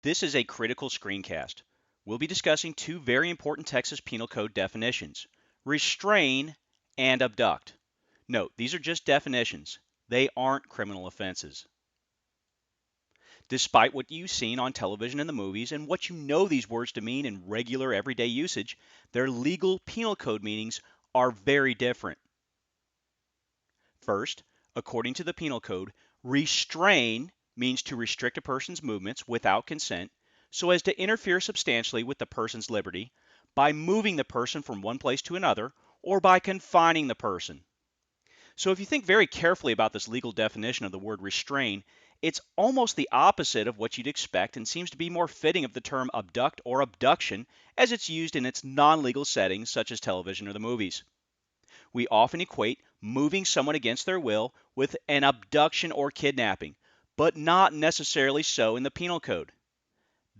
This is a critical screencast. We'll be discussing two very important Texas Penal Code definitions, restrain and abduct. Note, these are just definitions. They aren't criminal offenses. Despite what you've seen on television and the movies and what you know these words to mean in regular everyday usage, their legal penal code meanings are very different. First, according to the penal code, restrain means to restrict a person's movements without consent so as to interfere substantially with the person's liberty by moving the person from one place to another or by confining the person. So if you think very carefully about this legal definition of the word restrain, it's almost the opposite of what you'd expect and seems to be more fitting of the term abduct or abduction as it's used in its non-legal settings such as television or the movies. We often equate moving someone against their will with an abduction or kidnapping, but not necessarily so in the penal code.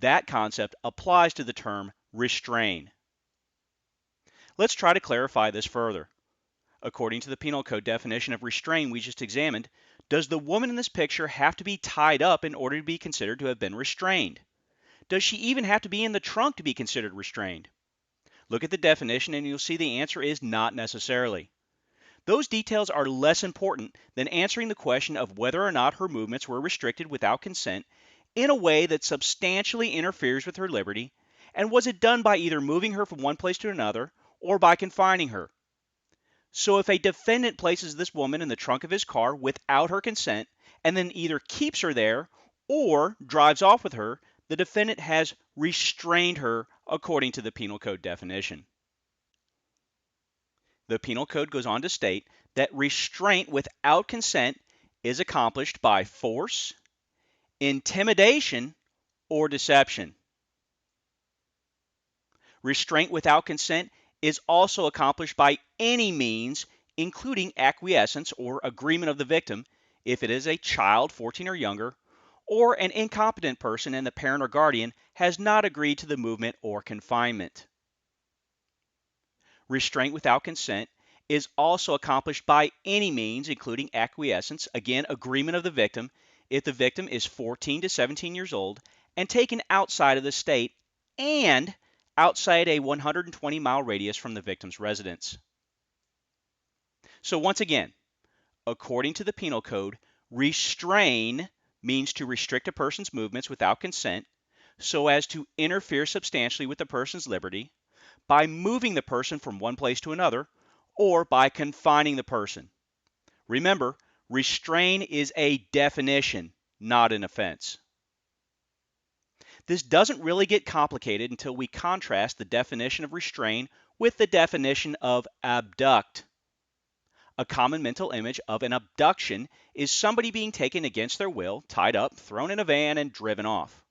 That concept applies to the term restrain. Let's try to clarify this further. According to the penal code definition of restrain we just examined, does the woman in this picture have to be tied up in order to be considered to have been restrained? Does she even have to be in the trunk to be considered restrained? Look at the definition and you'll see the answer is not necessarily. Those details are less important than answering the question of whether or not her movements were restricted without consent in a way that substantially interferes with her liberty, and was it done by either moving her from one place to another or by confining her? So if a defendant places this woman in the trunk of his car without her consent and then either keeps her there or drives off with her, the defendant has restrained her according to the penal code definition. The penal code goes on to state that restraint without consent is accomplished by force, intimidation, or deception. Restraint without consent is also accomplished by any means, including acquiescence or agreement of the victim, if it is a child 14 or younger, or an incompetent person and the parent or guardian has not agreed to the movement or confinement. Restraint without consent is also accomplished by any means, including acquiescence, again, agreement of the victim, if the victim is 14 to 17 years old and taken outside of the state and outside a 120-mile radius from the victim's residence. So once again, according to the penal code, restrain means to restrict a person's movements without consent so as to interfere substantially with the person's liberty by moving the person from one place to another or by confining the person. Remember, restrain is a definition, not an offense. This doesn't really get complicated until we contrast the definition of restrain with the definition of abduct. A common mental image of an abduction is somebody being taken against their will, tied up, thrown in a van, and driven off.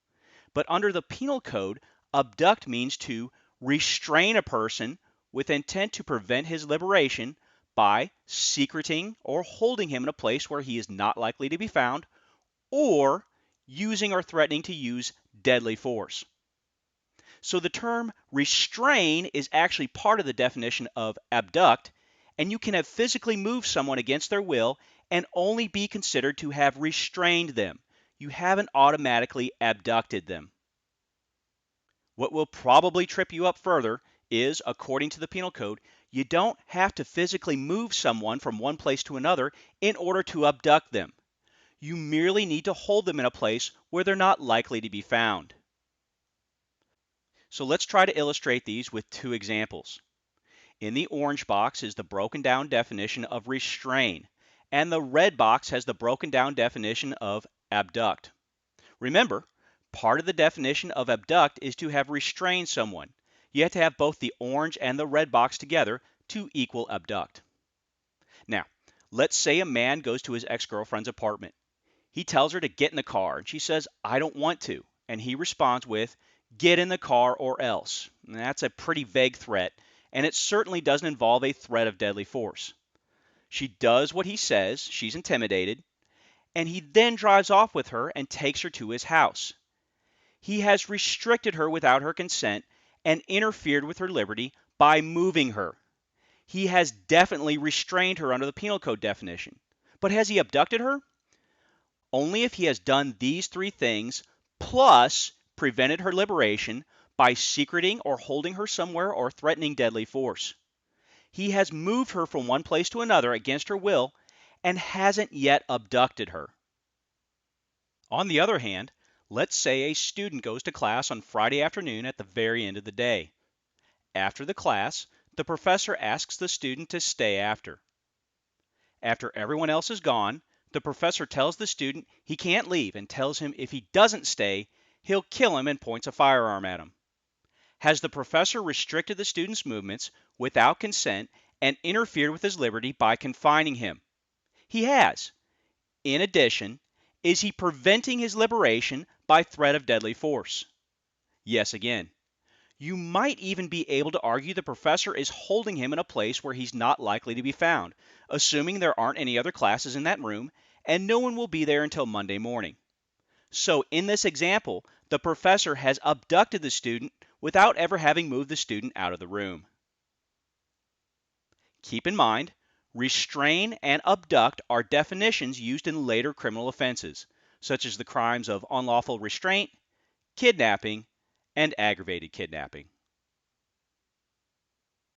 But under the penal code, abduct means to restrain a person with intent to prevent his liberation by secreting or holding him in a place where he is not likely to be found, or using or threatening to use deadly force. So the term restrain is actually part of the definition of abduct, and you can have physically moved someone against their will and only be considered to have restrained them. You haven't automatically abducted them. What will probably trip you up further is, according to the penal code, you don't have to physically move someone from one place to another in order to abduct them. You merely need to hold them in a place where they're not likely to be found. So let's try to illustrate these with two examples. In the orange box is the broken down definition of restrain, and the red box has the broken down definition of abduct. Remember, part of the definition of abduct is to have restrained someone. You have to have both the orange and the red box together to equal abduct. Now, let's say a man goes to his ex-girlfriend's apartment. He tells her to get in the car, and she says, "I don't want to." And he responds with, "Get in the car or else." And that's a pretty vague threat, and it certainly doesn't involve a threat of deadly force. She does what he says, she's intimidated, and he then drives off with her and takes her to his house. He has restricted her without her consent and interfered with her liberty by moving her. He has definitely restrained her under the penal code definition. But has he abducted her? Only if he has done these three things, plus prevented her liberation by secreting or holding her somewhere or threatening deadly force. He has moved her from one place to another against her will and hasn't yet abducted her. On the other hand, let's say a student goes to class on Friday afternoon at the very end of the day. After the class, the professor asks the student to stay after. After everyone else is gone, the professor tells the student he can't leave and tells him if he doesn't stay, he'll kill him and points a firearm at him. Has the professor restricted the student's movements without consent and interfered with his liberty by confining him? He has. In addition, is he preventing his liberation by threat of deadly force? Yes, again. You might even be able to argue the professor is holding him in a place where he's not likely to be found, assuming there aren't any other classes in that room and no one will be there until Monday morning. So in this example, the professor has abducted the student without ever having moved the student out of the room. Keep in mind, restrain and abduct are definitions used in later criminal offenses, such as the crimes of unlawful restraint, kidnapping, and aggravated kidnapping.